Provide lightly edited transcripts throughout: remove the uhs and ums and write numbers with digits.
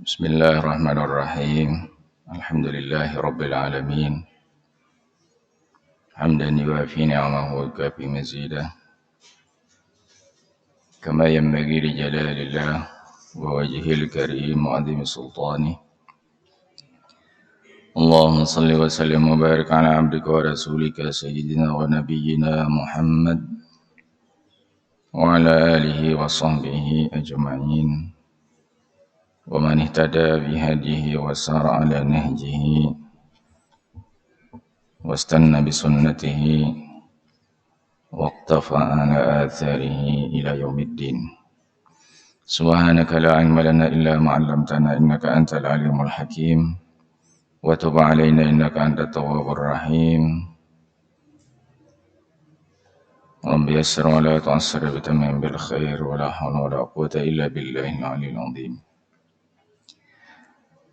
Bismillahirrahmanirrahim. Alhamdulillahi rabbil alamin. Hamdan yuwafi ni'amahu wa yukafi mazidah. Kama yanbaghi li jalalillah wa wajhil karim wa 'azimi sultanih. Allahumma salli wa sallim wa barik ala 'abdika wa rasulika sayyidina wa nabiyyina Muhammad wa ala alihi wa sahbihi ajma'in. ومن اهتدى بهديه وسار على نهجه واستنى بسنته واقتفى على آثاره إلى يوم الدين. سبحانك لا علم لنا إلا ما علمتنا إنك أنت العليم الحكيم وتب علينا إنك أنت التواب الرحيم. رب يسر ولا تعسر بتمام بالخير ولا حول ولا قوة إلا بالله العلي العظيم.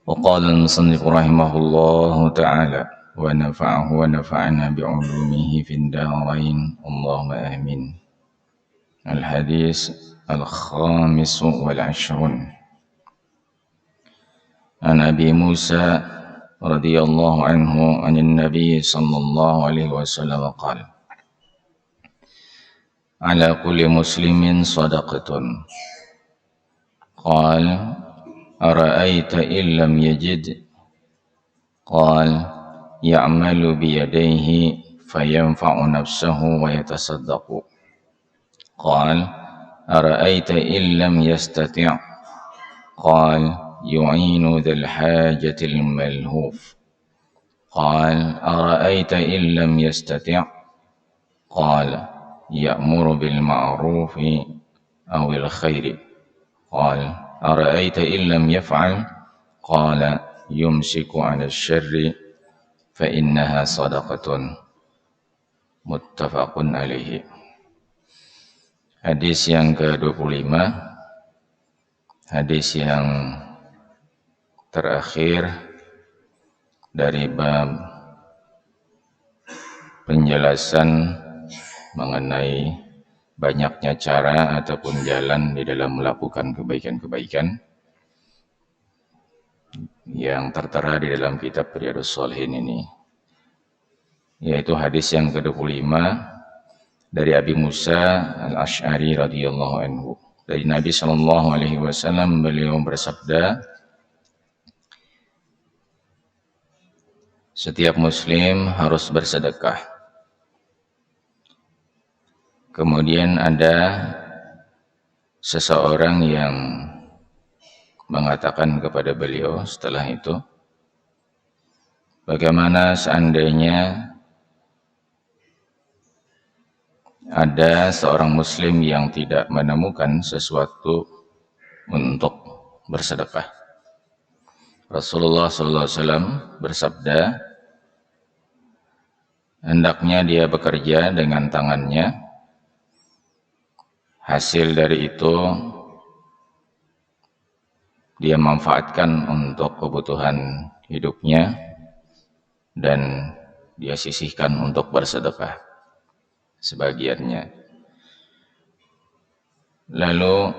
وقال المصنف رحمه الله تعالى ونفعه ونفعنا بعلومه في الدارين اللهم آمين. الحديث الخامس والعشرون عن أبي موسى رضي الله عنه عن النبي صلى الله عليه وسلم قال على كل مسلم صدقة. قال أرأيت إن لم يجد؟ قال يعمل بيديه فينفع نفسه ويتصدق. قال أرأيت إن لم يستطع؟ قال يعين ذا الحاجة الملهوف. قال أرأيت إن لم يستطع؟ قال يأمر بالمعروف أو الخير. قال أرأيت إن لم يفعل؟ قال يمسك عن الشر فإنها صدقة. متفق عليه. Hadis yang ke-25, hadis yang terakhir dari bab penjelasan mengenai banyaknya cara ataupun jalan di dalam melakukan kebaikan-kebaikan yang tertera di dalam kitab Riyadhus Shalihin ini, yaitu hadis yang ke-25 dari Abi Musa Al-Asy'ari radhiyallahu anhu. Dari Nabi sallallahu alaihi wasallam beliau bersabda, setiap muslim harus bersedekah. Kemudian ada seseorang yang mengatakan kepada beliau setelah itu, bagaimana seandainya ada seorang muslim yang tidak menemukan sesuatu untuk bersedekah? Rasulullah SAW bersabda, hendaknya dia bekerja dengan tangannya, hasil dari itu dia manfaatkan untuk kebutuhan hidupnya dan dia sisihkan untuk bersedekah sebagiannya. Lalu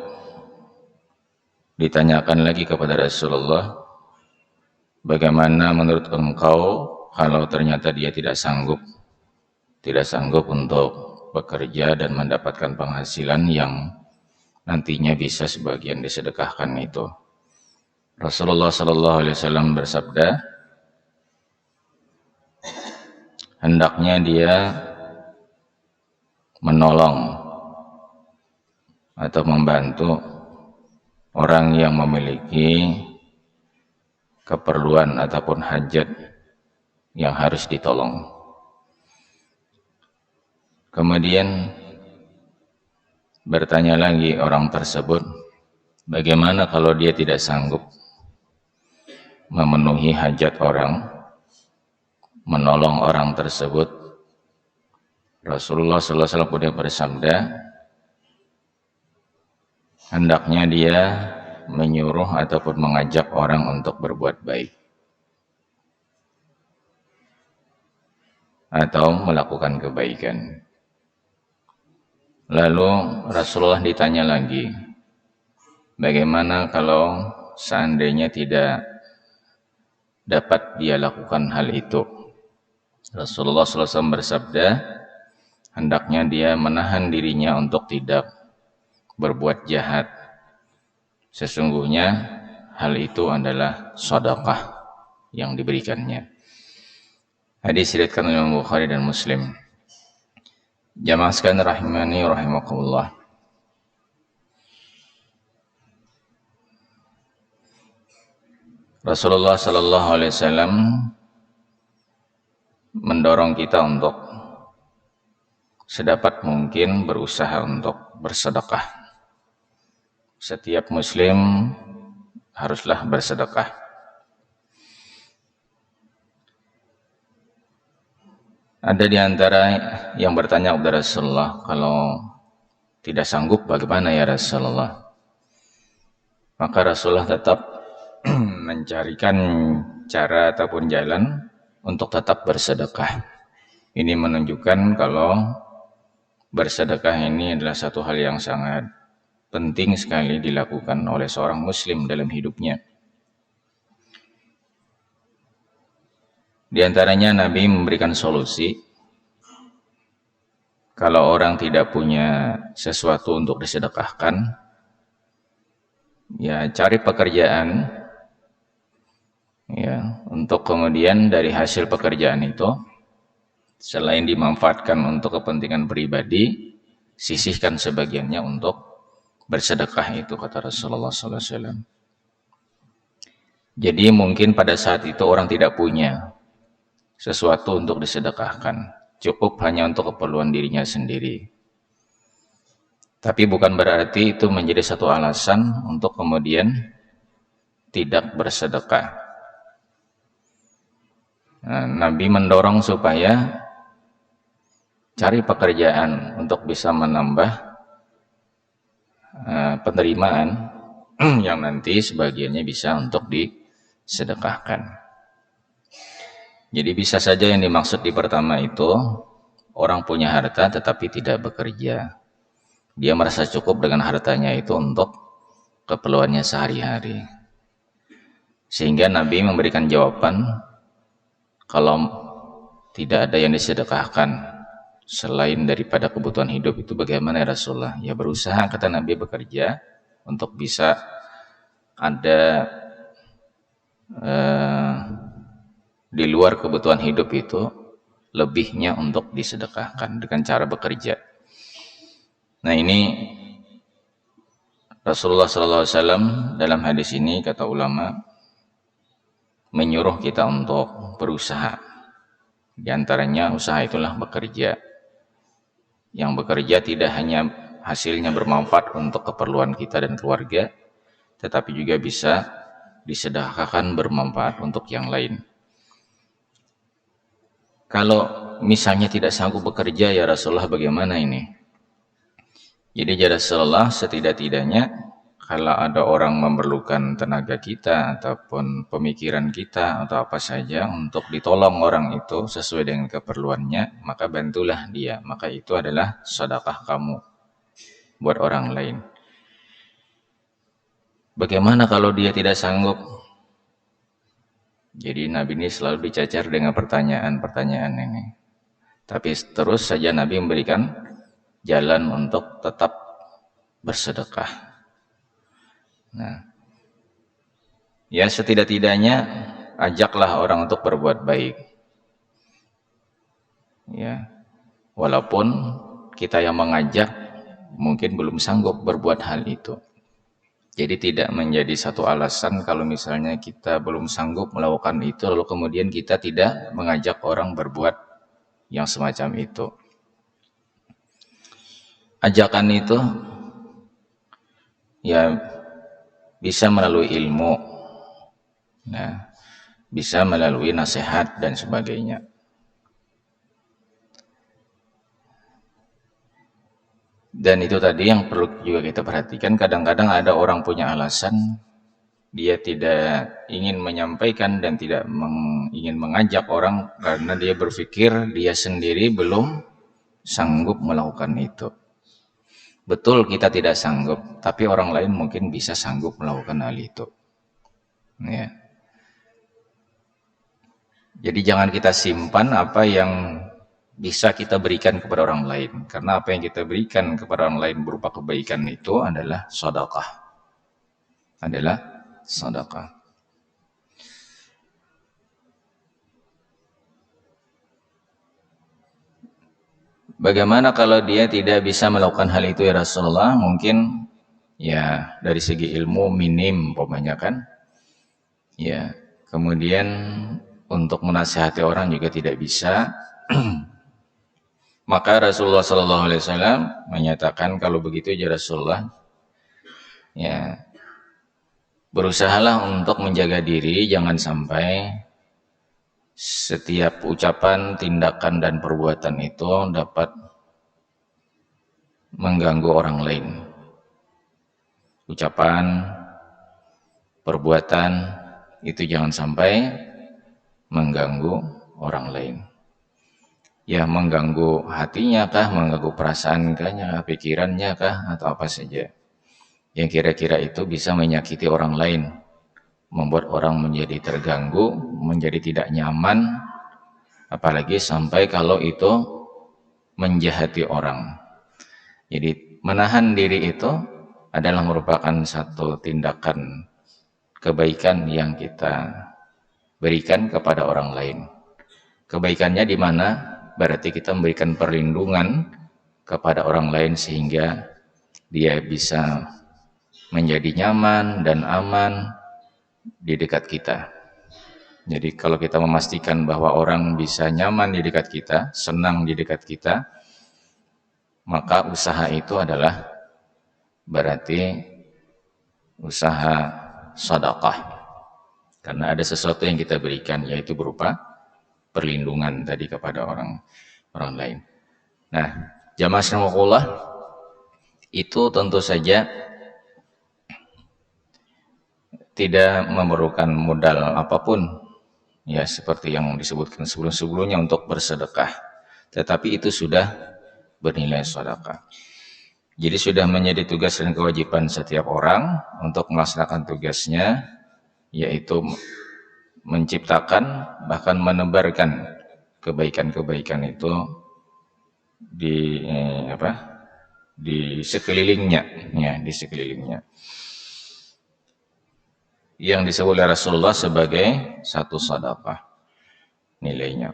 ditanyakan lagi kepada Rasulullah, bagaimana menurut engkau kalau ternyata dia tidak sanggup untuk bekerja dan mendapatkan penghasilan yang nantinya bisa sebagian disedekahkan itu? Rasulullah sallallahu alaihi wasallam bersabda, hendaknya dia menolong atau membantu orang yang memiliki keperluan ataupun hajat yang harus ditolong. Kemudian bertanya lagi orang tersebut, bagaimana kalau dia tidak sanggup memenuhi hajat orang, menolong orang tersebut? Rasulullah SAW pun bersabda, hendaknya dia menyuruh ataupun mengajak orang untuk berbuat baik atau melakukan kebaikan. Lalu Rasulullah ditanya lagi, bagaimana kalau seandainya tidak dapat dia lakukan hal itu. Rasulullah SAW bersabda, hendaknya dia menahan dirinya untuk tidak berbuat jahat. Sesungguhnya hal itu adalah sedekah yang diberikannya. Hadis diriwayatkan oleh Imam Bukhari dan Muslim. Jamaah sekalian rahimani rahimakumullah. Rasulullah sallallahu alaihi wasallam mendorong kita untuk sedapat mungkin berusaha untuk bersedekah. Setiap muslim haruslah bersedekah. Ada di antara yang bertanya kepada Rasulullah, kalau tidak sanggup bagaimana ya Rasulullah? Maka Rasulullah tetap mencarikan cara ataupun jalan untuk tetap bersedekah. Ini menunjukkan kalau bersedekah ini adalah satu hal yang sangat penting sekali dilakukan oleh seorang muslim dalam hidupnya. Di antaranya Nabi memberikan solusi, kalau orang tidak punya sesuatu untuk disedekahkan, ya cari pekerjaan, ya, untuk kemudian dari hasil pekerjaan itu, selain dimanfaatkan untuk kepentingan pribadi, sisihkan sebagiannya untuk bersedekah itu, kata Rasulullah SAW. Jadi mungkin pada saat itu orang tidak punya sesuatu untuk disedekahkan, cukup hanya untuk keperluan dirinya sendiri. Tapi bukan berarti itu menjadi satu alasan untuk kemudian tidak bersedekah. Nah, Nabi mendorong supaya cari pekerjaan untuk bisa menambah penerimaan yang nanti sebagiannya bisa untuk disedekahkan. Jadi bisa saja yang dimaksud di pertama itu, orang punya harta tetapi tidak bekerja. Dia merasa cukup dengan hartanya itu untuk keperluannya sehari-hari. Sehingga Nabi memberikan jawaban, kalau tidak ada yang disedekahkan selain daripada kebutuhan hidup itu bagaimana ya Rasulullah? Ya berusaha, kata Nabi, bekerja untuk bisa ada di luar kebutuhan hidup itu lebihnya untuk disedekahkan dengan cara bekerja. Nah, ini Rasulullah SAW dalam hadis ini, kata ulama, menyuruh kita untuk berusaha. Di antaranya usaha itulah bekerja. Yang bekerja tidak hanya hasilnya bermanfaat untuk keperluan kita dan keluarga, tetapi juga bisa disedekahkan bermanfaat untuk yang lain. Kalau misalnya tidak sanggup bekerja ya Rasulullah, bagaimana ini? Jadi ya Rasulullah, setidak-tidaknya kalau ada orang memerlukan tenaga kita ataupun pemikiran kita atau apa saja untuk ditolong orang itu sesuai dengan keperluannya, maka bantulah dia. Maka itu adalah sedekah kamu buat orang lain. Bagaimana kalau dia tidak sanggup? Jadi Nabi ini selalu dicacar dengan pertanyaan-pertanyaan ini. Tapi terus saja Nabi memberikan jalan untuk tetap bersedekah. Nah, ya setidak-tidaknya ajaklah orang untuk berbuat baik. Ya, walaupun kita yang mengajak mungkin belum sanggup berbuat hal itu. Jadi tidak menjadi satu alasan kalau misalnya kita belum sanggup melakukan itu, lalu kemudian kita tidak mengajak orang berbuat yang semacam itu. Ajakan itu ya bisa melalui ilmu, ya, bisa melalui nasihat dan sebagainya. Dan itu tadi yang perlu juga kita perhatikan. Kadang-kadang ada orang punya alasan, dia tidak ingin menyampaikan dan tidak ingin mengajak orang karena dia berpikir dia sendiri belum sanggup melakukan itu. Betul kita tidak sanggup, tapi orang lain mungkin bisa sanggup melakukan hal itu. Ya. Jadi jangan kita simpan apa yang bisa kita berikan kepada orang lain. Karena apa yang kita berikan kepada orang lain berupa kebaikan itu adalah sedekah. Adalah sedekah. Bagaimana kalau dia tidak bisa melakukan hal itu ya Rasulullah? Mungkin ya dari segi ilmu minim umpamanya kan. Ya, kemudian untuk menasihati orang juga tidak bisa. Maka Rasulullah SAW menyatakan kalau begitu ya Rasulullah, ya berusahalah untuk menjaga diri, jangan sampai setiap ucapan, tindakan dan perbuatan itu dapat mengganggu orang lain. Ucapan, perbuatan itu jangan sampai mengganggu orang lain. Ya, mengganggu hatinya kah, mengganggu perasaankah, pikirannya kah, atau apa saja yang kira-kira itu bisa menyakiti orang lain, membuat orang menjadi terganggu, menjadi tidak nyaman, apalagi sampai kalau itu menjahati orang. Jadi menahan diri itu adalah merupakan satu tindakan kebaikan yang kita berikan kepada orang lain. Kebaikannya di mana? Berarti kita memberikan perlindungan kepada orang lain sehingga dia bisa menjadi nyaman dan aman di dekat kita. Jadi kalau kita memastikan bahwa orang bisa nyaman di dekat kita, senang di dekat kita, maka usaha itu adalah berarti usaha sedekah. Karena ada sesuatu yang kita berikan, yaitu berupa perlindungan tadi kepada orang lain. Nah, jamaah rahimakumullah, itu tentu saja tidak memerlukan modal apapun, ya seperti yang disebutkan sebelum-sebelumnya untuk bersedekah. Tetapi itu sudah bernilai sedekah. Jadi sudah menjadi tugas dan kewajiban setiap orang untuk melaksanakan tugasnya, yaitu menciptakan bahkan menebarkan kebaikan-kebaikan itu di di sekelilingnya, ya, di sekelilingnya, yang disebut oleh Rasulullah sebagai satu sedekah nilainya.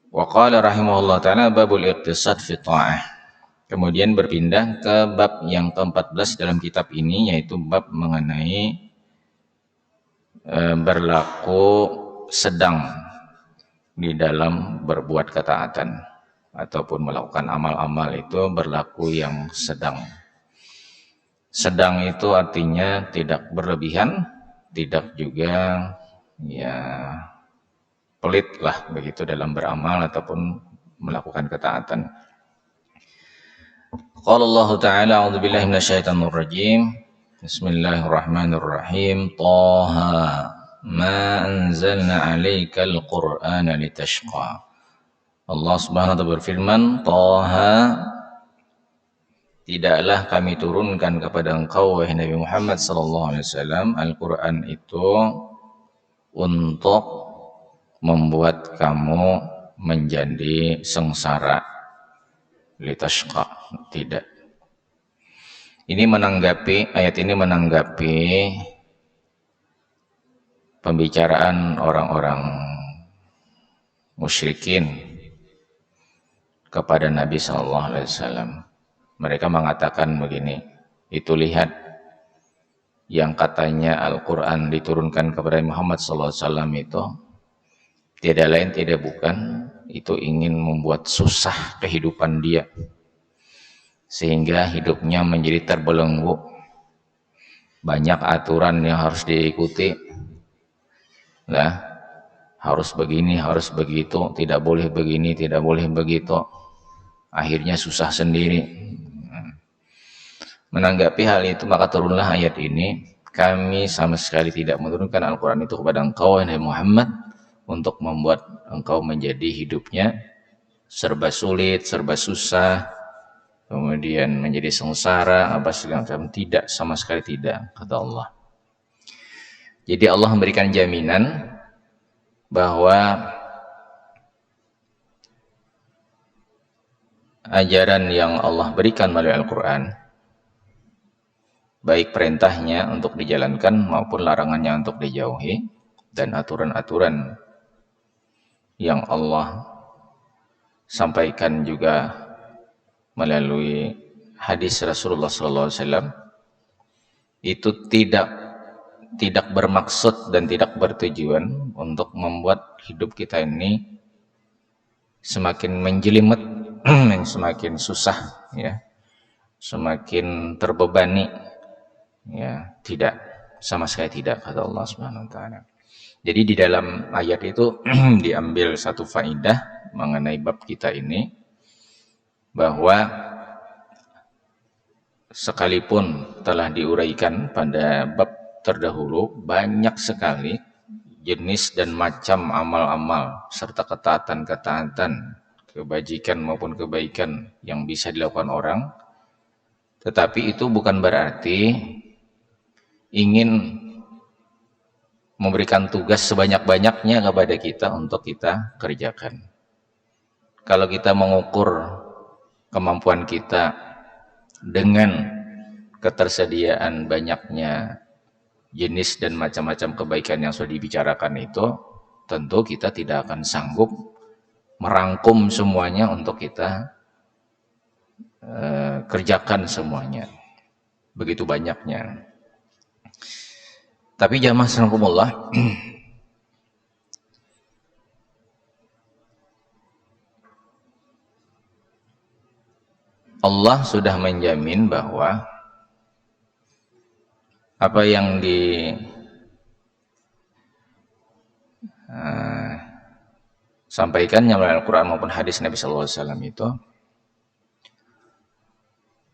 Wa qala rahimahullah ta'ala babul iqtisad fi ta'ah. Kemudian berpindah ke bab yang ke-14 dalam kitab ini, yaitu bab mengenai berlaku sedang di dalam berbuat ketaatan ataupun melakukan amal-amal itu berlaku yang sedang. Sedang itu artinya tidak berlebihan, tidak juga ya pelit lah begitu dalam beramal ataupun melakukan ketaatan. Qala Allah Ta'ala, a'udzu billahi minasyaitonir rajim. Bismillahirrahmanirrahim. Taha ma anzalna 'alaikal Qur'ana litashqa. Allah Subhanahu wa ta'ala berfirman, Taha, tidaklah kami turunkan kepada engkau wahai Nabi Muhammad sallallahu alaihi wasallam Al-Qur'an itu untuk membuat kamu menjadi sengsara, litashqa, tidak. Ini menanggapi, ayat ini menanggapi pembicaraan orang-orang musyrikin kepada Nabi sallallahu alaihi wasallam. Mereka mengatakan begini, itu lihat yang katanya Al-Quran diturunkan kepada Muhammad sallallahu alaihi wasallam itu tidak lain tidak bukan itu ingin membuat susah kehidupan dia sehingga hidupnya menjadi terbelenggu, banyak aturan yang harus diikuti lah, harus begini, harus begitu, tidak boleh begini, tidak boleh begitu, akhirnya susah sendiri. Menanggapi hal itu maka turunlah ayat ini, kami sama sekali tidak menurunkan Al-Quran itu kepada engkau wahai Muhammad untuk membuat engkau menjadi hidupnya serba sulit, serba susah, kemudian menjadi sengsara, apa segala macam. Tidak, sama sekali tidak, kata Allah. Jadi Allah memberikan jaminan bahwa ajaran yang Allah berikan melalui Al-Quran, baik perintahnya untuk dijalankan maupun larangannya untuk dijauhi, dan aturan-aturan yang Allah sampaikan juga melalui hadis Rasulullah SAW, itu tidak bermaksud dan tidak bertujuan untuk membuat hidup kita ini semakin menjelimet, semakin susah, ya, semakin terbebani, ya, tidak, sama sekali tidak, kata Allah Subhanahu wa taala. Jadi di dalam ayat itu diambil satu faidah mengenai bab kita ini, bahwa sekalipun telah diuraikan pada bab terdahulu, banyak sekali jenis dan macam amal-amal serta ketaatan-ketaatan, kebajikan maupun kebaikan yang bisa dilakukan orang. Tetapi itu bukan berarti ingin memberikan tugas sebanyak-banyaknya kepada kita untuk kita kerjakan. Kalau kita mengukur kemampuan kita dengan ketersediaan banyaknya jenis dan macam-macam kebaikan yang sudah dibicarakan itu, tentu kita tidak akan sanggup merangkum semuanya untuk kita kerjakan semuanya, begitu banyaknya. Tapi jamaah rahimakumullah, Allah sudah menjamin bahwa apa yang disampaikannya melalui Al-Quran maupun hadis Nabi SAW itu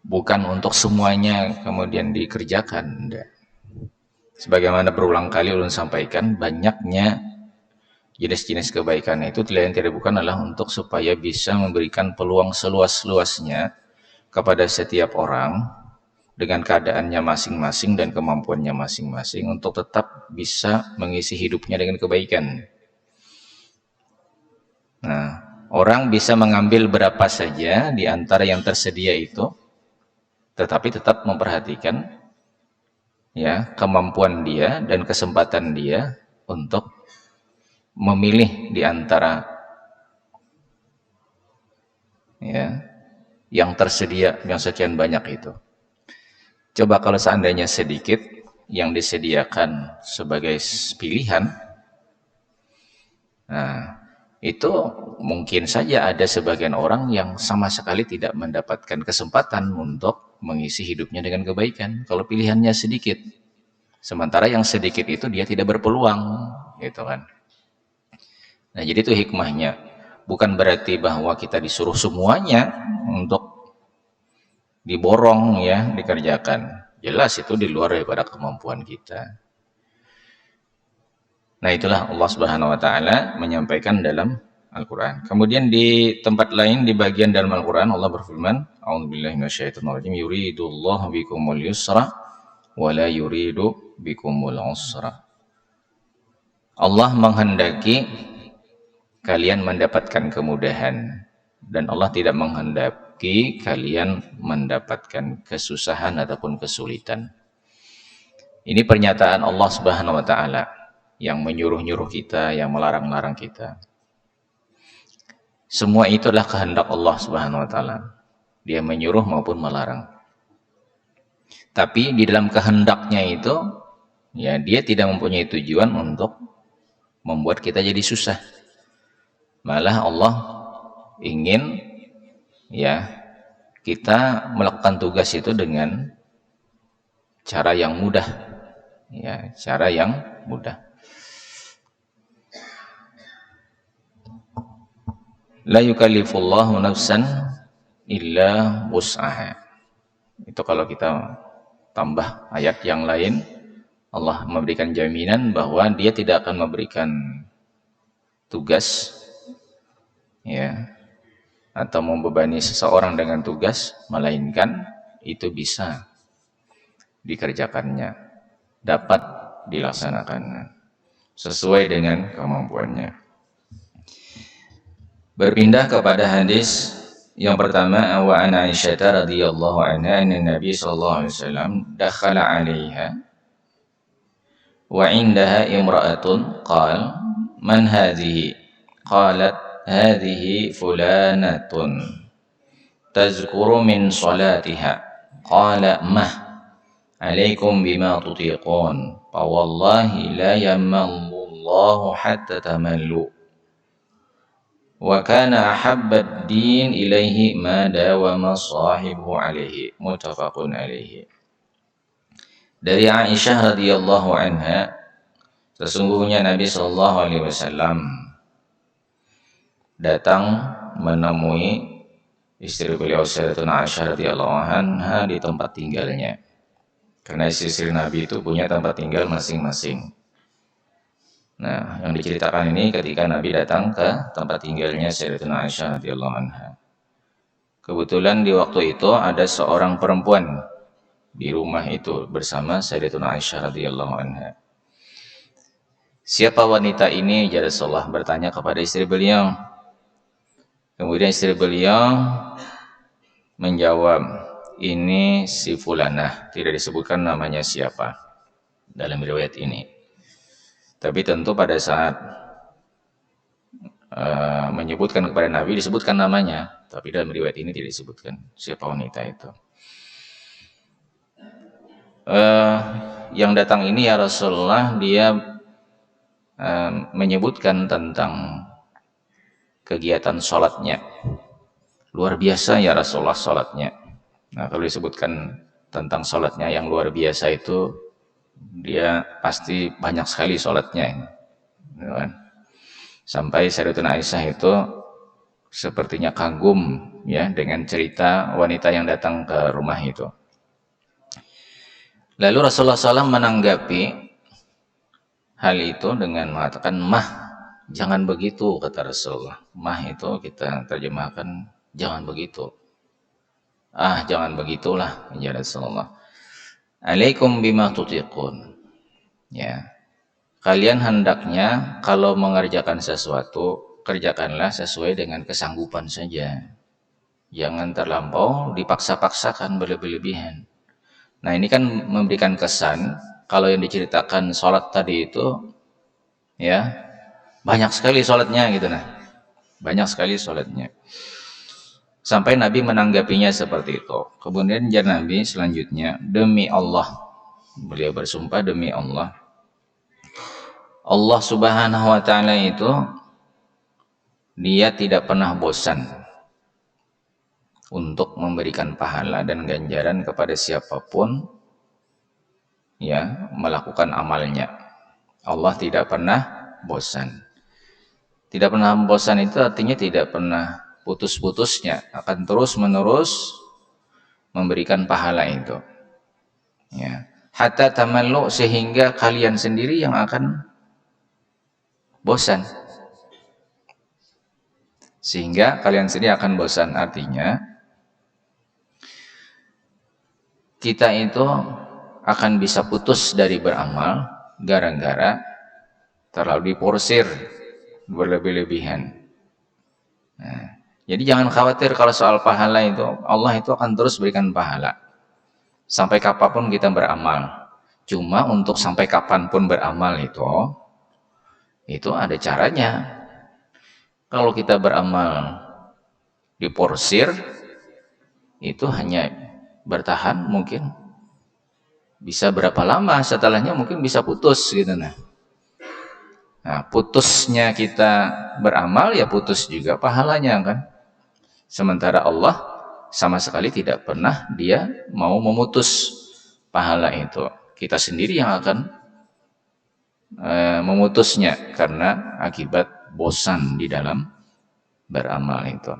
bukan untuk semuanya kemudian dikerjakan. Enggak. Sebagaimana berulang kali ulun sampaikan, banyaknya jenis-jenis kebaikan itu tidak bukan adalah untuk supaya bisa memberikan peluang seluas-luasnya kepada setiap orang dengan keadaannya masing-masing dan kemampuannya masing-masing untuk tetap bisa mengisi hidupnya dengan kebaikan. Nah, orang bisa mengambil berapa saja di antara yang tersedia itu, tetapi tetap memperhatikan, ya, kemampuan dia dan kesempatan dia untuk memilih di antara, ya, yang tersedia yang sekian banyak itu. Coba kalau seandainya sedikit yang disediakan sebagai pilihan, nah, itu mungkin saja ada sebagian orang yang sama sekali tidak mendapatkan kesempatan untuk mengisi hidupnya dengan kebaikan kalau pilihannya sedikit. Sementara yang sedikit itu dia tidak berpeluang, gitu kan. Nah, jadi itu hikmahnya. Bukan berarti bahwa kita disuruh semuanya untuk diborong, ya, dikerjakan. Jelas itu di luar daripada kemampuan kita. Nah, itulah Allah Subhanahu wa taala menyampaikan dalam Al-Qur'an. Kemudian di tempat lain di bagian dalam Al-Qur'an Allah berfirman, "A'udzubillahi minasyaitonir rajim, yuridullahu bikumul yusra wa la yuridu bikumul usra." Allah menghendaki kalian mendapatkan kemudahan dan Allah tidak menghendaki kalian mendapatkan kesusahan ataupun kesulitan. Ini pernyataan Allah Subhanahu wa taala yang menyuruh-nyuruh kita, yang melarang-larang kita. Semua itu adalah kehendak Allah Subhanahu wa taala. Dia menyuruh maupun melarang. Tapi di dalam kehendaknya itu, ya, dia tidak mempunyai tujuan untuk membuat kita jadi susah. Malah Allah ingin, ya, kita melakukan tugas itu dengan cara yang mudah, ya, cara yang mudah. La yukallifullahu nafsan illa wus'aha. Itu kalau kita tambah ayat yang lain, Allah memberikan jaminan bahwa dia tidak akan memberikan tugas, ya, atau membebani seseorang dengan tugas, melainkan itu bisa dikerjakannya, dapat dilaksanakan sesuai dengan kemampuannya. Berpindah kepada hadis yang pertama, wa an Aisyah radhiyallahu anha anna Nabi sallallahu alaihi wasallam dakhala 'alaiha wa 'indaha imra'atun qala man hadhihi qalat hadhihi fulanatun tazkuru min salatiha qala mah alaikum bima tutiqun fa wallahi la yamallu Allahu hatta tamallu wa kana ahabbad din ilaihi ma dawama sahibu alaihi muttafaqun alaihi. Dari Aisyah radhiyallahu anha, sesungguhnya Nabi sallallahu alaihi wasallam datang menemui istri beliau Sayyidatuna Aisyah radhiyallahu anha di tempat tinggalnya. Karena istri Nabi itu punya tempat tinggal masing-masing. Nah, yang diceritakan ini ketika Nabi datang ke tempat tinggalnya Sayyidatuna Aisyah radhiyallahu anha. Kebetulan di waktu itu ada seorang perempuan di rumah itu bersama Sayyidatuna Aisyah radhiyallahu anha. Siapa wanita ini? Ya Rasulullah bertanya kepada istri beliau. Kemudian istri beliau menjawab, ini si fulanah, tidak disebutkan namanya siapa dalam riwayat ini. Tapi tentu pada saat menyebutkan kepada Nabi disebutkan namanya, tapi dalam riwayat ini tidak disebutkan siapa wanita itu. Yang datang ini ya Rasulullah, dia menyebutkan tentang kegiatan sholatnya. Luar biasa ya Rasulullah sholatnya. Nah, kalau disebutkan tentang sholatnya yang luar biasa itu, dia pasti banyak sekali sholatnya, kan? Sampai Sayyidatuna Aisyah itu sepertinya kagum ya dengan cerita wanita yang datang ke rumah itu. Lalu Rasulullah SAW menanggapi hal itu dengan mengatakan, mah, jangan begitu, kata Rasulullah. Mah itu kita terjemahkan jangan begitu. Jangan begitulah ya Rasulullah. Alaikum bima tutiqun. Ya. Kalian hendaknya kalau mengerjakan sesuatu, kerjakanlah sesuai dengan kesanggupan saja. Jangan terlampau dipaksa-paksakan berlebih-lebihan. Nah, ini kan memberikan kesan kalau yang diceritakan sholat tadi itu ya banyak sekali sholatnya gitu nah. Banyak sekali sholatnya. Sampai Nabi menanggapinya seperti itu. Kemudian Nabi selanjutnya, demi Allah, beliau bersumpah demi Allah, Allah Subhanahu wa ta'ala itu dia tidak pernah bosan untuk memberikan pahala dan ganjaran kepada siapapun ya melakukan amalnya. Allah tidak pernah bosan. Tidak pernah bosan itu artinya tidak pernah putus-putusnya, akan terus-menerus memberikan pahala itu. Ya. Hatta tamallu, sehingga kalian sendiri yang akan bosan. Sehingga kalian sendiri akan bosan. Artinya kita itu akan bisa putus dari beramal gara-gara terlalu diporsir berlebih-lebihan. Nah, jadi jangan khawatir kalau soal pahala itu, Allah itu akan terus berikan pahala sampai kapanpun kita beramal. Cuma untuk sampai kapanpun beramal itu ada caranya. Kalau kita beramal diporsir, itu hanya bertahan mungkin bisa berapa lama, setelahnya mungkin bisa putus gitu nah. Nah, putusnya kita beramal ya putus juga pahalanya kan. Sementara Allah sama sekali tidak pernah dia mau memutus pahala itu. Kita sendiri yang akan memutusnya karena akibat bosan di dalam beramal itu.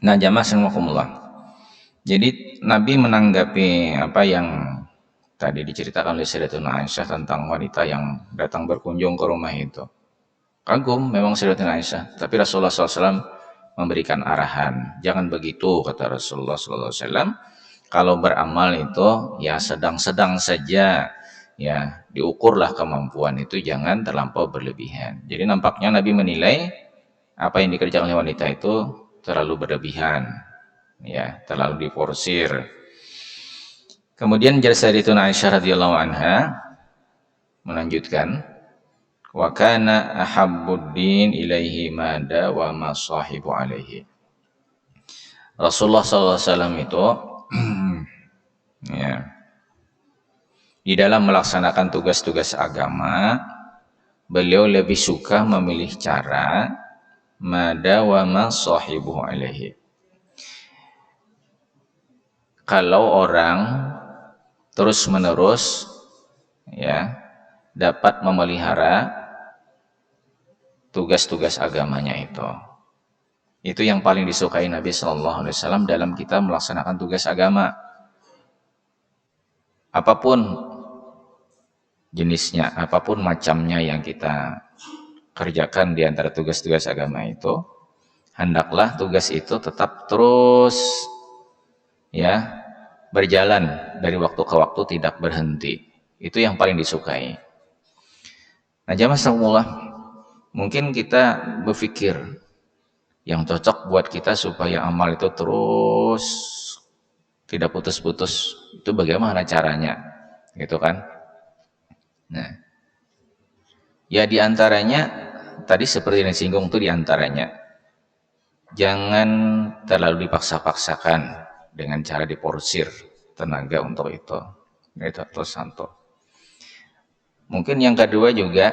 Nah, jamaah rahimakumullah. Jadi Nabi menanggapi apa yang tadi diceritakan oleh Sayyidatuna Aisyah tentang wanita yang datang berkunjung ke rumah itu. Kagum memang Sayyidatuna Aisyah, tapi Rasulullah SAW memberikan arahan, jangan begitu, kata Rasulullah SAW. Kalau beramal itu ya sedang-sedang saja, ya diukurlah kemampuan itu, jangan terlampau berlebihan. Jadi nampaknya Nabi menilai apa yang dikerjakan oleh wanita itu terlalu berlebihan, ya terlalu diforsir. Kemudian Sayyidatuna Aisyah radhiyallahu anha melanjutkan, wa kana ahabbuddin ilaihi mada wa ma sahibu alaihi. Rasulullah SAW itu ya, di dalam melaksanakan tugas-tugas agama, beliau lebih suka memilih cara mada wa ma sahibu alaihi. Kalau orang terus-menerus ya dapat memelihara tugas-tugas agamanya itu yang paling disukai Nabi Shallallahu Alaihi Wasallam dalam kita melaksanakan tugas agama, apapun jenisnya, apapun macamnya yang kita kerjakan di antara tugas-tugas agama itu, hendaklah tugas itu tetap terus ya berjalan dari waktu ke waktu, tidak berhenti. Itu yang paling disukai. Nah, jamaah sekalian, mungkin kita berpikir yang cocok buat kita supaya amal itu terus tidak putus-putus, itu bagaimana caranya, gitu kan? Nah, ya diantaranya tadi seperti yang disinggung tuh, diantaranya jangan terlalu dipaksa-paksakan dengan cara diporsir tenaga untuk itu, gitu terus santo. Mungkin yang kedua juga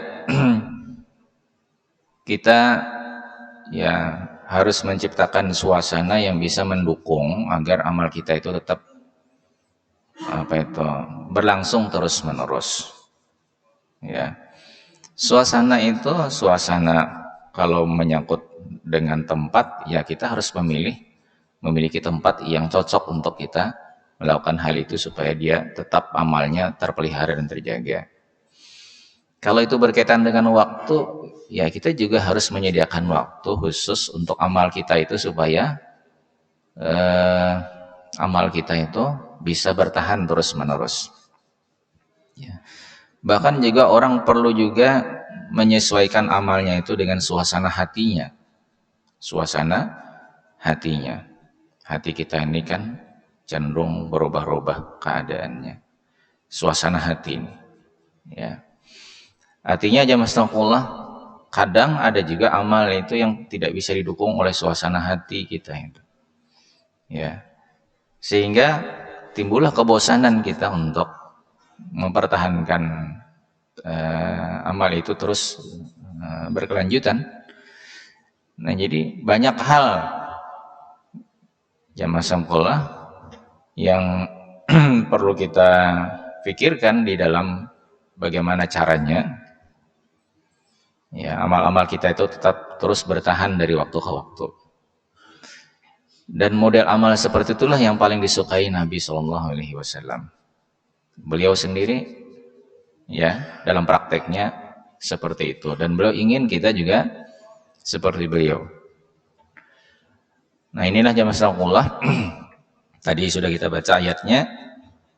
kita ya harus menciptakan suasana yang bisa mendukung agar amal kita itu tetap berlangsung terus menerus. Ya, suasana itu, suasana kalau menyangkut dengan tempat, ya kita harus memiliki tempat yang cocok untuk kita melakukan hal itu supaya dia tetap amalnya terpelihara dan terjaga. Kalau itu berkaitan dengan waktu, ya kita juga harus menyediakan waktu khusus untuk amal kita itu supaya amal kita itu bisa bertahan terus menerus. Ya. Bahkan juga orang perlu juga menyesuaikan amalnya itu dengan suasana hatinya. Suasana hatinya. Hati kita ini kan cenderung berubah-ubah keadaannya. Suasana hati ini. Ya. Artinya jamaah astagfirullah, kadang ada juga amal itu yang tidak bisa didukung oleh suasana hati kita itu. Ya. Sehingga timbullah kebosanan kita untuk mempertahankan amal itu terus berkelanjutan. Nah, jadi banyak hal jamaah astagfirullah yang perlu kita pikirkan di dalam bagaimana caranya ya amal-amal kita itu tetap terus bertahan dari waktu ke waktu. Dan model amal seperti itulah yang paling disukai Nabi Shallallahu Alaihi Wasallam. Beliau sendiri ya dalam prakteknya seperti itu, dan beliau ingin kita juga seperti beliau. Nah, inilah jamaah sekalian, tadi sudah kita baca ayatnya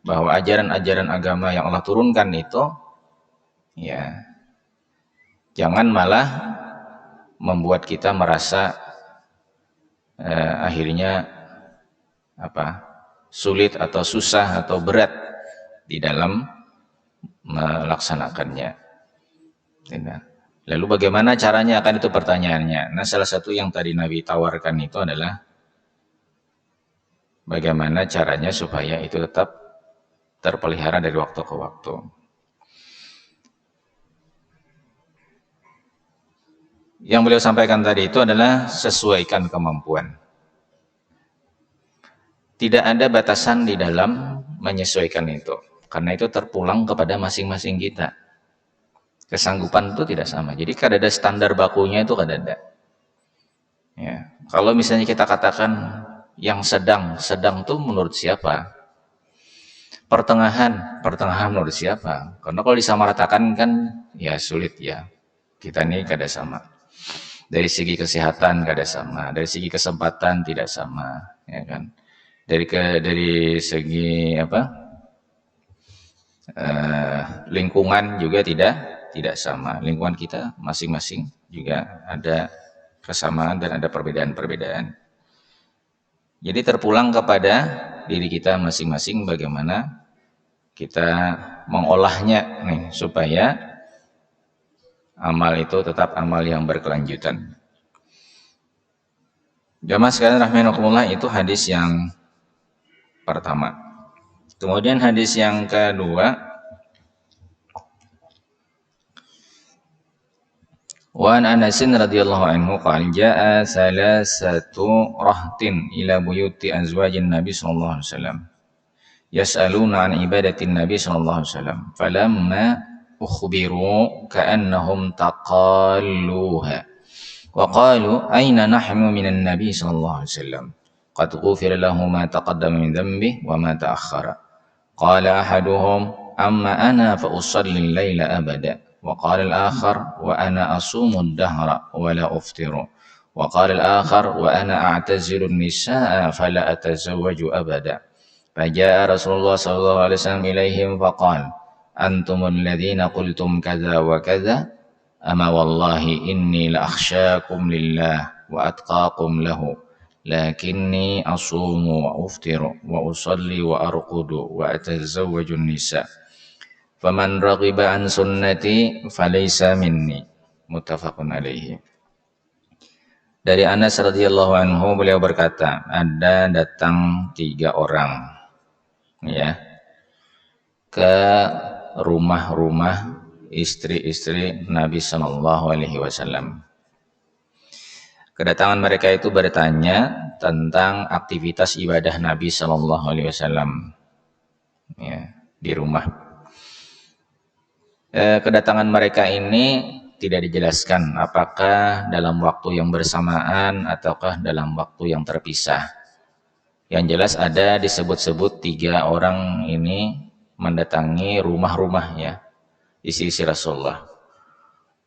bahwa ajaran-ajaran agama yang Allah turunkan itu ya jangan malah membuat kita merasa akhirnya sulit atau susah atau berat di dalam melaksanakannya. Lalu bagaimana caranya, akan itu pertanyaannya. Nah, salah satu yang tadi Nabi tawarkan itu adalah bagaimana caranya supaya itu tetap terpelihara dari waktu ke waktu. Yang beliau sampaikan tadi itu adalah sesuaikan kemampuan. Tidak ada batasan di dalam menyesuaikan itu, karena itu terpulang kepada masing-masing kita. Kesanggupan itu tidak sama. Jadi kada ada standar bakunya, itu kada ada. Ya, kalau misalnya kita katakan yang sedang tuh menurut siapa? Pertengahan menurut siapa? Karena kalau disamaratakan kan ya sulit ya. Kita ini kada sama. Dari segi kesehatan kada sama, dari segi kesempatan tidak sama, ya kan? Dari segi Lingkungan juga tidak sama. Lingkungan kita masing-masing juga ada kesamaan dan ada perbedaan-perbedaan. Jadi terpulang kepada diri kita masing-masing bagaimana kita mengolahnya nih supaya amal itu tetap amal yang berkelanjutan. Jamaah sekalian rahimakumullah, itu hadis yang pertama. Kemudian hadis yang kedua, wa an Anas radhiyallahu anhu qala jaa salasatu rahtin ila buyuti azwajin Nabi sallallahu alaihi wasallam yas'aluna an ibadatin Nabi sallallahu alaihi wasallam falamma ukhbiru ka'annahum taqalluha wa qalu aina nahnu minan Nabi sallallahu alaihi wasallam qad ghufira lahu ma taqaddama min dhanbi wa ma ta'akhkhara qala ahaduhum amma ana fa usalli al-laila abada wa qala al-akhar wa ana asumu ad-dahra wa la uftiru wa qala al-akhar wa ana a'tazilu an-nisaa fala atazawwaju abada faja'a Rasulullah sallallahu alaihi wasallam ilaihim faqala antumul ladzina qultum kadza wa kadza ama wallahi inni la akhsyakum lillah wa atqakum lahu lakinni asumu wa uftiru wa usalli wa arqudu wa atazawwaju nisa faman raghiba an sunnati falaysa minni, muttafaqun alaihi. Dari Anas radhiyallahu anhu, beliau berkata, ada datang 3 orang ya ke rumah-rumah istri-istri Nabi sallallahu alaihi wasallam. Kedatangan mereka itu bertanya tentang aktivitas ibadah Nabi sallallahu alaihi wasallam ya, di rumah. Kedatangan mereka ini tidak dijelaskan apakah dalam waktu yang bersamaan ataukah dalam waktu yang terpisah. Yang jelas ada disebut-sebut 3 orang ini mendatangi rumah-rumah ya istri-istri Rasulullah.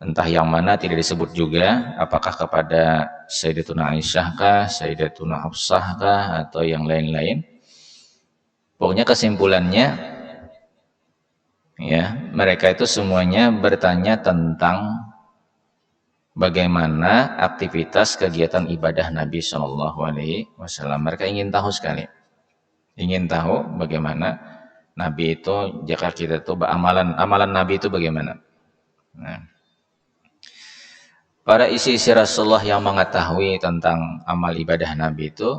Entah yang mana tidak disebut juga, apakah kepada Sayyidatuna Aisyah kah, Sayyidatuna Hafsah kah, atau yang lain-lain. Pokoknya kesimpulannya ya, mereka itu semuanya bertanya tentang bagaimana aktivitas kegiatan ibadah Nabi Shallallahu Alaihi Wasallam. Mereka ingin tahu sekali, ingin tahu bagaimana Nabi itu, jika kita itu amalan Nabi itu bagaimana. Nah, para isi-isi Rasulullah yang mengetahui tentang amal ibadah Nabi itu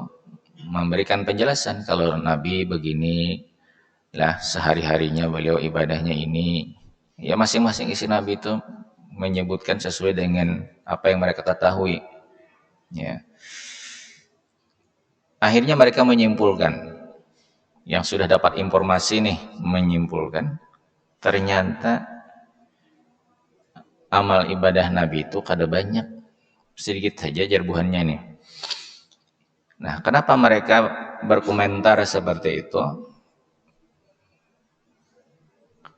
memberikan penjelasan kalau Nabi begini lah sehari-harinya beliau ibadahnya ini. Ya masing-masing isi Nabi itu menyebutkan sesuai dengan apa yang mereka ketahui. Ya. Akhirnya mereka menyimpulkan, yang sudah dapat informasi nih menyimpulkan, ternyata amal ibadah Nabi itu kada banyak, sedikit saja jarbuhannya nih. Nah, kenapa mereka berkomentar seperti itu?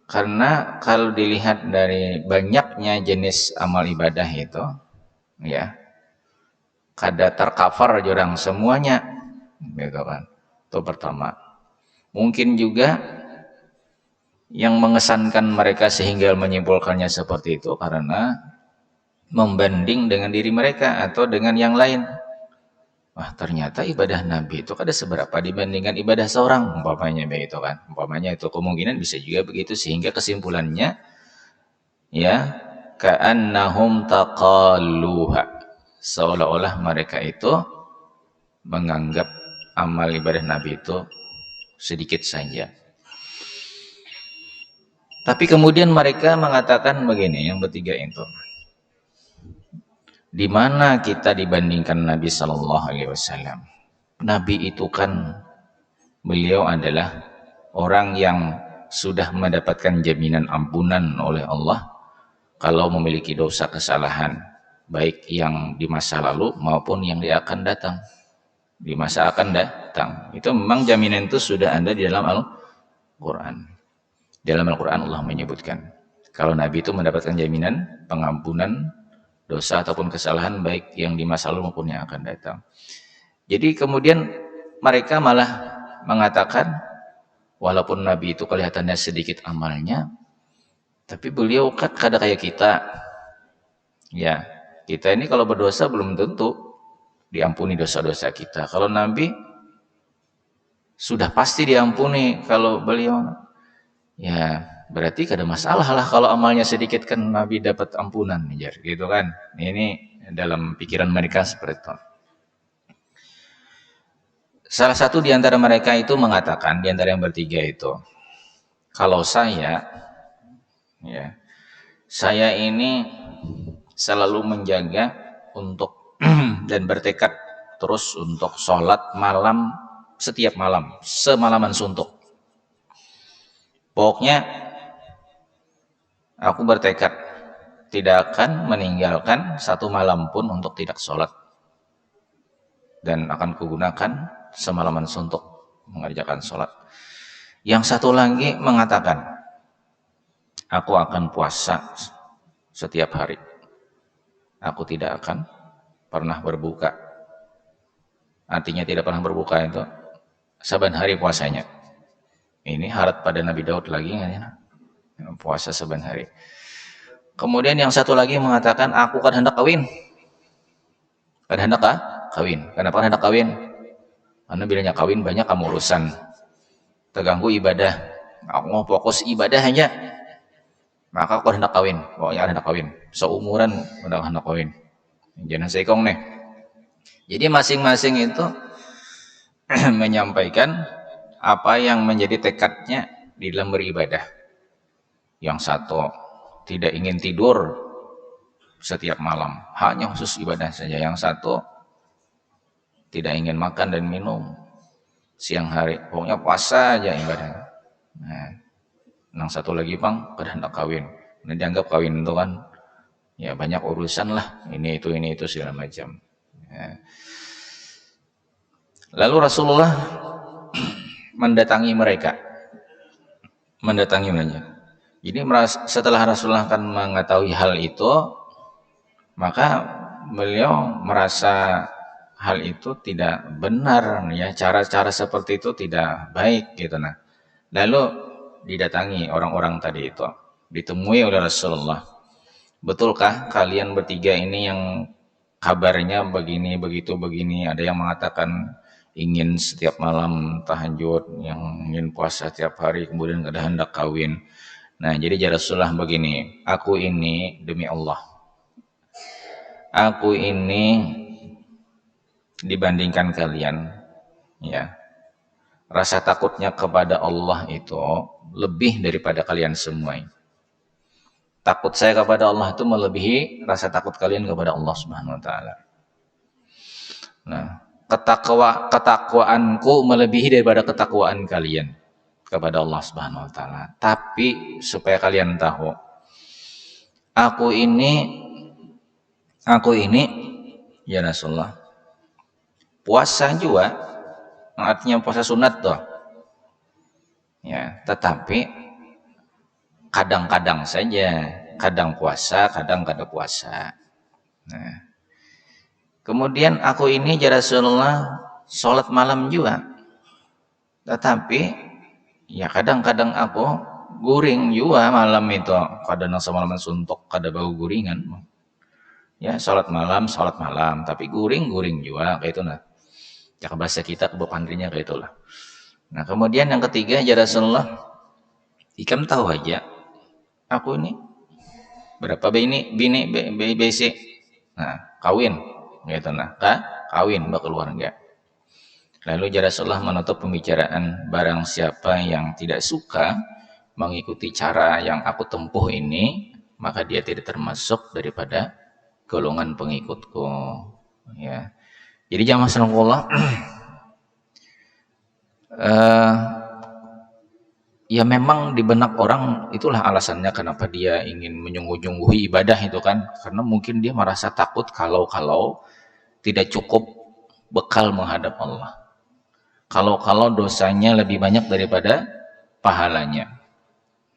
Karena kalau dilihat dari banyaknya jenis amal ibadah itu, ya, kada tercover jurang semuanya, gitu kan. Itu pertama. Mungkin juga yang mengesankan mereka sehingga menyimpulkannya seperti itu karena membanding dengan diri mereka atau dengan yang lain. Wah, ternyata ibadah Nabi itu kada seberapa dibandingkan ibadah seorang, umpamanya begitu kan. Umpamanya itu kemungkinan bisa juga begitu, sehingga kesimpulannya ya ka'annahum taqalluha, seolah-olah mereka itu menganggap amal ibadah Nabi itu sedikit saja. Tapi kemudian mereka mengatakan begini, yang bertiga itu, di mana kita dibandingkan Nabi Sallallahu Alaihi Wasallam? Nabi itu kan beliau adalah orang yang sudah mendapatkan jaminan ampunan oleh Allah kalau memiliki dosa kesalahan, baik yang di masa lalu maupun yang akan datang. Di masa akan datang itu memang jaminan itu sudah ada di dalam Al-Quran. Dalam Al-Quran Allah menyebutkan kalau Nabi itu mendapatkan jaminan pengampunan dosa ataupun kesalahan baik yang di masa lalu maupun yang akan datang. Jadi kemudian mereka malah mengatakan Walaupun Nabi itu kelihatannya sedikit amalnya, tapi beliau kan kada kayak kita. Ya, kita ini kalau berdosa belum tentu diampuni dosa-dosa kita. Kalau Nabi sudah pasti diampuni. Kalau beliau, ya berarti kada masalah lah kalau amalnya sedikit, kan Nabi dapat ampunan, gitu kan. Ini dalam pikiran mereka seperti itu. Salah satu di antara mereka itu mengatakan, di antara yang bertiga itu, kalau saya ini selalu menjaga untuk dan bertekad terus untuk sholat malam setiap malam, semalaman suntuk. Pokoknya aku bertekad tidak akan meninggalkan satu malam pun untuk tidak sholat, dan akan kugunakan semalaman suntuk mengerjakan sholat. Yang satu lagi mengatakan, aku akan puasa setiap hari, aku tidak akan pernah berbuka. Artinya tidak pernah berbuka itu saban hari puasanya. Ini harap pada Nabi Daud lagi, puasa saban hari. Kemudian yang satu lagi mengatakan, aku kan hendak kawin. Kan hendak kawin. Kenapa hendak kawin? Karena bilangnya kawin banyak kamu urusan, terganggu ibadah. Aku mau fokus ibadah hanya, maka aku hendak kawin. Pokoknya hendak kawin. Seumuran udah hendak kawin. Jangan sekong nih. Jadi masing-masing itu menyampaikan apa yang menjadi tekadnya di dalam beribadah. Yang satu tidak ingin tidur setiap malam, hanya khusus ibadah saja. Yang satu tidak ingin makan dan minum siang hari, pokoknya puasa aja ibadah. Nah, yang satu lagi bang, hendak kawin. Nah, dianggap kawin itu kan ya banyak urusan lah, ini itu segala macam. Ya. Lalu Rasulullah mendatangi mereka. Jadi setelah Rasulullah kan mengetahui hal itu, maka beliau merasa hal itu tidak benar, ya, cara-cara seperti itu tidak baik gitu. Nah, lalu didatangi orang-orang tadi itu, ditemui oleh Rasulullah. Betulkah kalian bertiga ini yang kabarnya begini, begitu, begini? Ada yang mengatakan ingin setiap malam tahajud, yang ingin puasa setiap hari, kemudian ada hendak kawin. Nah, jadi ya Rasulullah begini, aku ini demi Allah, aku ini dibandingkan kalian, ya, rasa takutnya kepada Allah itu lebih daripada kalian semua. Takut saya kepada Allah itu melebihi rasa takut kalian kepada Allah Subhanahu wa taala. Nah, ketakwaanku melebihi daripada ketakwaan kalian kepada Allah Subhanahu wa taala. Tapi supaya kalian tahu, aku ini ya Rasulullah, puasa juga, artinya puasa sunat toh. Ya, tetapi kadang-kadang saja, kadang puasa, kadang kada puasa. Nah, kemudian aku ini ya Rasulullah sholat malam juga, tetapi ya kadang-kadang aku guring juga malam itu, kadang semalaman suntuk, kada bau guringan. Ya, sholat malam, tapi guring juga kayak itu. Nah, ya bahasa kita kebepandrinya kayak itulah. Nah, kemudian yang ketiga ya Rasulullah, ikam tahu aja aku ini berapa bini basic, nah kawin gitu. Nah, kawin berkeluarga. Lalu ya Rasulullah menutup pembicaraan, barang siapa yang tidak suka mengikuti cara yang aku tempuh ini, maka dia tidak termasuk daripada golongan pengikutku. Ya, jadi jamaah sallallahu ya memang di benak orang itulah alasannya kenapa dia ingin menyungguh-nyungguhi ibadah itu kan, karena mungkin dia merasa takut kalau tidak cukup bekal menghadap Allah, kalau dosanya lebih banyak daripada pahalanya.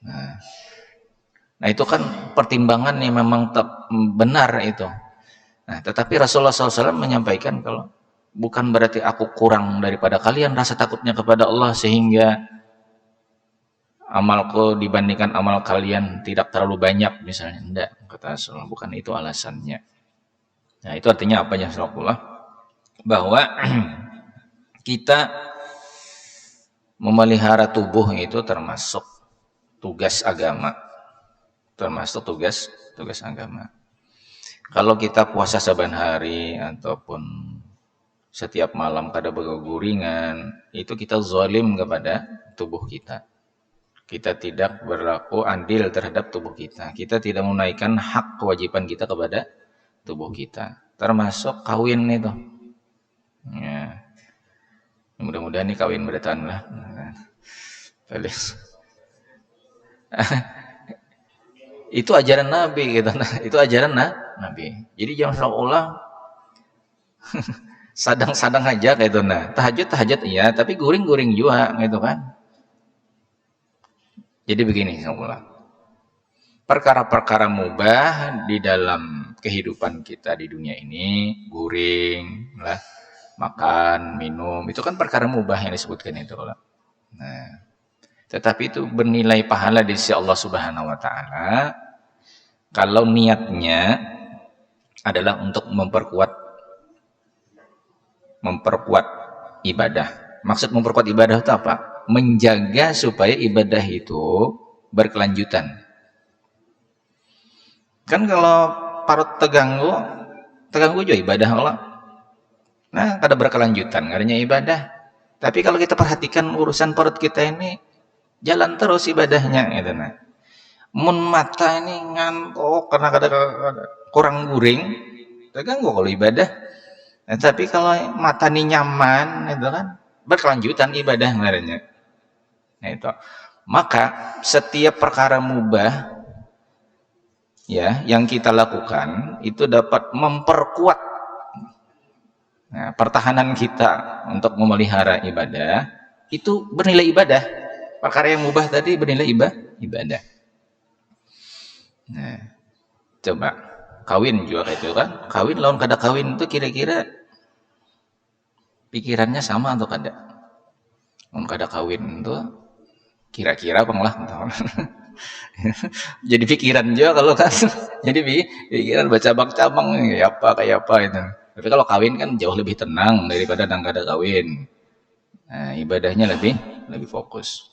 Nah itu kan pertimbangan yang memang benar itu. Nah, tetapi Rasulullah SAW menyampaikan kalau bukan berarti aku kurang daripada kalian rasa takutnya kepada Allah sehingga amalku dibandingkan amal kalian tidak terlalu banyak misalnya. Enggak, kata Rasulullah, bukan itu alasannya. Nah, itu artinya apa ya Rasulullah? Bahwa kita memelihara tubuh itu termasuk tugas agama. Termasuk tugas agama. Kalau kita puasa saban hari ataupun setiap malam kada beguringan, itu kita zalim kepada tubuh kita. Kita tidak berlaku adil terhadap tubuh kita. Kita tidak menunaikan hak kewajiban kita kepada tubuh kita. Termasuk kawin itu. Ya. Mudah-mudahan ini kawin bertahan lah. Itu ajaran Nabi gitu. Itu ajaran Nabi. Jadi jangan seolah-olah sadang-sadang aja kayak itu. Nah, tahajud iya, tapi guring-guring juga gitu kan. Jadi begini seolah. Perkara-perkara mubah di dalam kehidupan kita di dunia ini, guring lah, makan, minum, itu kan perkara mubah yang disebutkan itu. Nah, tetapi itu bernilai pahala di sisi Allah Subhanahu wa taala kalau niatnya adalah untuk memperkuat ibadah. Maksud memperkuat ibadah itu apa? Menjaga supaya ibadah itu berkelanjutan. Kan kalau parut terganggu juga ibadah Allah. Nah, kada berkelanjutan karena ibadah. Tapi kalau kita perhatikan urusan perut kita ini jalan terus ibadahnya gitu nah. Mun mata ini ngantuk karena kada kurang guring, terganggu kalau ibadah. Nah, tapi kalau mata ini nyaman itu kan berkelanjutan ibadah ngarannya. Nah, itu. Maka setiap perkara mubah ya yang kita lakukan itu dapat memperkuat pertahanan kita untuk memelihara ibadah, itu bernilai ibadah. Perkara yang mubah tadi bernilai ibadah. Nah, coba kawin juga kayak itu kan. Kawin lawan kada kawin itu kira-kira pikirannya sama atau kada? Lawan kada kawin itu kira-kira penglah jadi pikiran juga kalau kan. Jadi pikiran baca-cabang kayak apa itu. Tapi kalau kawin kan jauh lebih tenang daripada nang kada kawin. Nah, ibadahnya lebih fokus.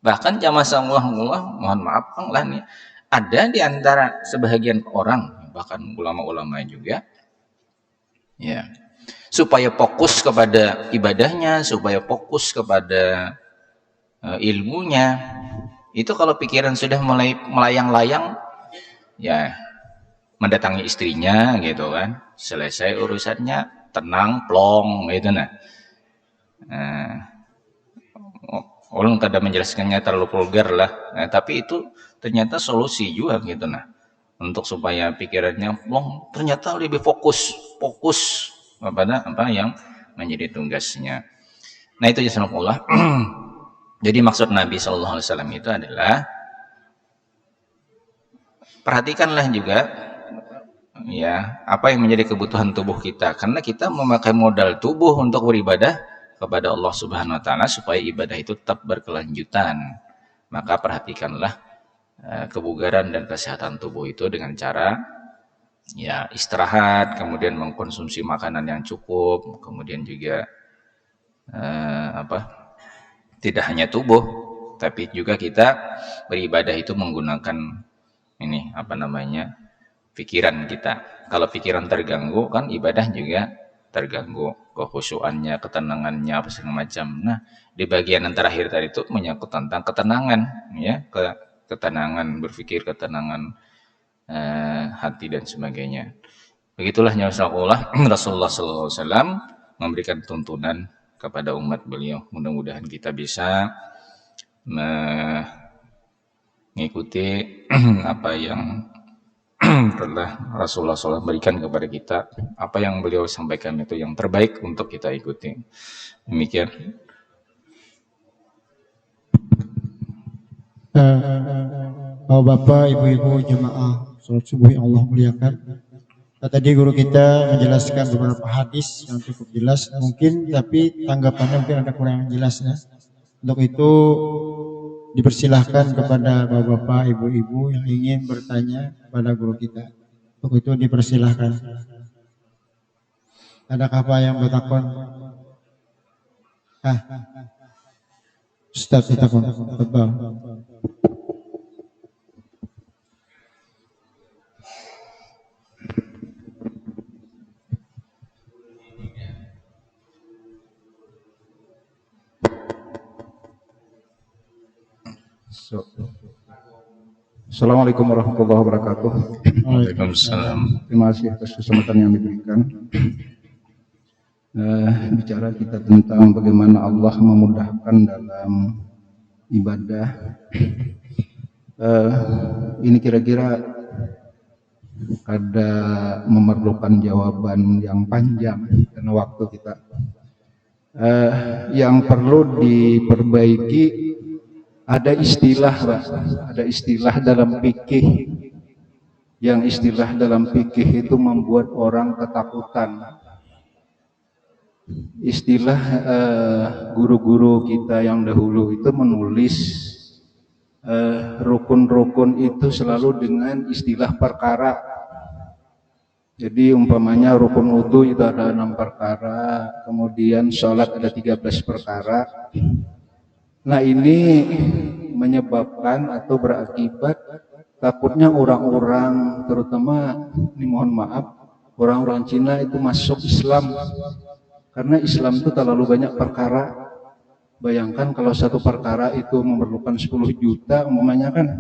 Bahkan jamaah Allah, mohon maaf lah nih, ada di antara sebahagian orang, bahkan ulama-ulama juga, ya, supaya fokus kepada ibadahnya, supaya fokus kepada ilmunya, itu kalau pikiran sudah mulai melayang-layang, ya mendatangi istrinya gitu kan, selesai urusannya, tenang, plong gitu nah. Orang kada menjelaskannya terlalu vulgar lah, tapi itu ternyata solusi juga gitu nah, untuk supaya pikirannya plong, ternyata lebih fokus pada apa yang menjadi tugasnya. Nah, itu jazakumullah. Jadi maksud Nabi Shallallahu Alaihi Wasallam itu adalah perhatikanlah juga ya apa yang menjadi kebutuhan tubuh kita, karena kita memakai modal tubuh untuk beribadah kepada Allah Subhanahu Wa Taala supaya ibadah itu tetap berkelanjutan. Maka perhatikanlah kebugaran dan kesehatan tubuh itu dengan cara ya istirahat, kemudian mengkonsumsi makanan yang cukup, kemudian juga tidak hanya tubuh, tapi juga kita beribadah itu menggunakan ini pikiran kita. Kalau pikiran terganggu kan ibadah juga terganggu, kekhusyuannya, ketenangannya, apa segala macam. Nah, di bagian yang terakhir tadi itu menyangkut tentang ketenangan, ya, ketenangan berpikir, ketenangan hati dan sebagainya. Begitulah Rasulullah SAW memberikan tuntunan kepada umat beliau. Mudah-mudahan kita bisa mengikuti apa yang telah Rasulullah SAW berikan kepada kita. Apa yang beliau sampaikan itu yang terbaik untuk kita ikuti. Demikian. Bapak, ibu-ibu jemaah salat subuh yang Allah muliakan. Tadi guru kita menjelaskan beberapa hadis yang cukup jelas mungkin, tapi tanggapannya mungkin ada kurang jelas ya. Untuk itu dipersilahkan kepada bapak-bapak, ibu-ibu yang ingin bertanya kepada guru kita. Untuk itu dipersilahkan. Adakah Pak yang bertakon? Ustaz bertakon. Betul. Assalamualaikum warahmatullahi wabarakatuh. Waalaikumsalam. Terima kasih atas kesempatan yang diberikan. Bicara kita tentang bagaimana Allah memudahkan dalam ibadah. Ini kira-kira ada memerlukan jawaban yang panjang karena waktu kita. Yang perlu diperbaiki, ada istilah dalam fikih, yang istilah dalam fikih itu membuat orang ketakutan. Istilah guru-guru kita yang dahulu itu menulis rukun-rukun itu selalu dengan istilah perkara. Jadi umpamanya rukun wudu itu ada 6 perkara, kemudian sholat ada 13 perkara. Nah ini menyebabkan atau berakibat takutnya orang-orang, terutama ini mohon maaf, orang-orang Cina itu masuk Islam karena Islam itu terlalu banyak perkara. Bayangkan kalau satu perkara itu memerlukan 10 juta umpamanya kan.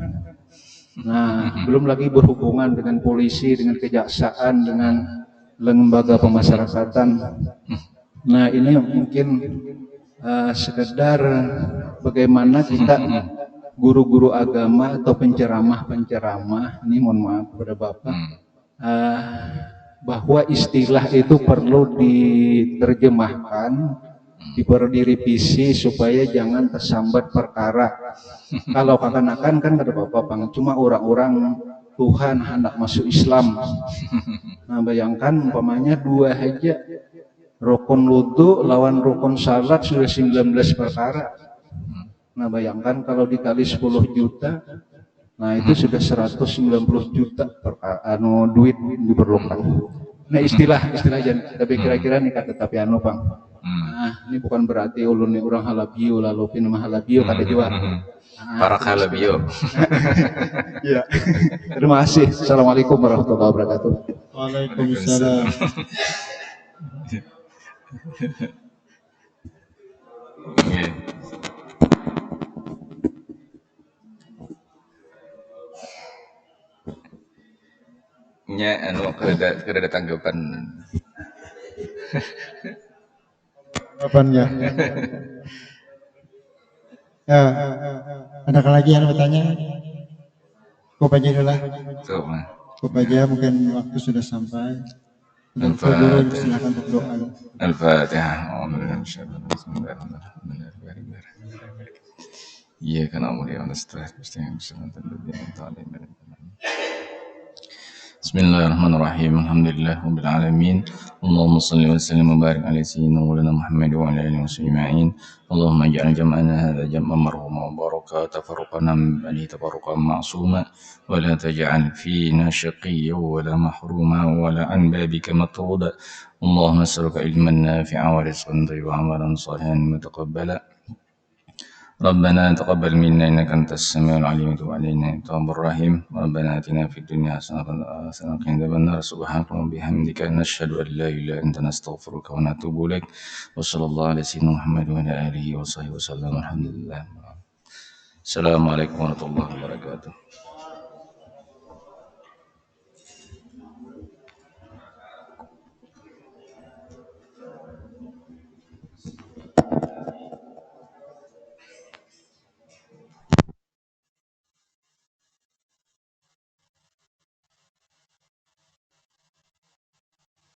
Nah belum lagi berhubungan dengan polisi, dengan kejaksaan, dengan lembaga pemasyarakatan. Nah ini mungkin sekedar bagaimana kita guru-guru agama atau penceramah ini mohon maaf kepada Bapak bahwa istilah itu perlu diterjemahkan, perlu direvisi supaya jangan tersambat perkara. Kalau katakan kan kata Bapak cuma orang-orang Tuhan hendak masuk Islam. Nah bayangkan umpamanya 2 aja, rukun wudu lawan rukun salat sudah 19 perkara. Nah bayangkan kalau dikali 10 juta, nah itu sudah 190 juta duit diperlukan. Nah istilah tapi kira-kira nih kata tapi Bang. Nah ini bukan berarti ulun nih orang halabio lalu pinama halabio kata jual. Para halabio. Iya. Terima kasih. Assalamualaikum warahmatullahi wabarakatuh. Waalaikumsalam. Nya kada tanggapan. Tanggapannya. Ya, adakah lagi yang bertanya? Cukup aja dulu lah. Cukup aja, mungkin waktu sudah sampai. Al-Fatihah. Silakan untuk doa. Al-Fatihah. Iya kan amul ya Bismillahirrahmanirrahim. Alhamdulillah rabbil alamin. Allahumma shalli wa sallim wa barik ala sayyidina Maulana Muhammad wa ala alihi washabihi. Allahumma ij'al jam'ana hadha jam'an marhuma wa baraka tafarruqana min ba'dihi tafarruqan ma'suma wa la taj'al fina shaqiyyan wa la mahruma wa la an babika matruda. Allahumma as'aluka ilman nafi'an wa rizqan thayyiban wa amalan salihan mutaqabbala. ربنا تقبل منا إنك أنت السميع العليم وتب علينا إنك التواب الرحيم ربنا آتنا في الدنيا حسنة وقنا عذاب النار سبحانك وبحمدك نشهد أن لا إله إلا أنت نستغفرك ونتوب إليك وصلى الله على سيدنا محمد وعلى آله وصحبه وسلم الحمد لله السلام عليكم ورحمة الله وبركاته.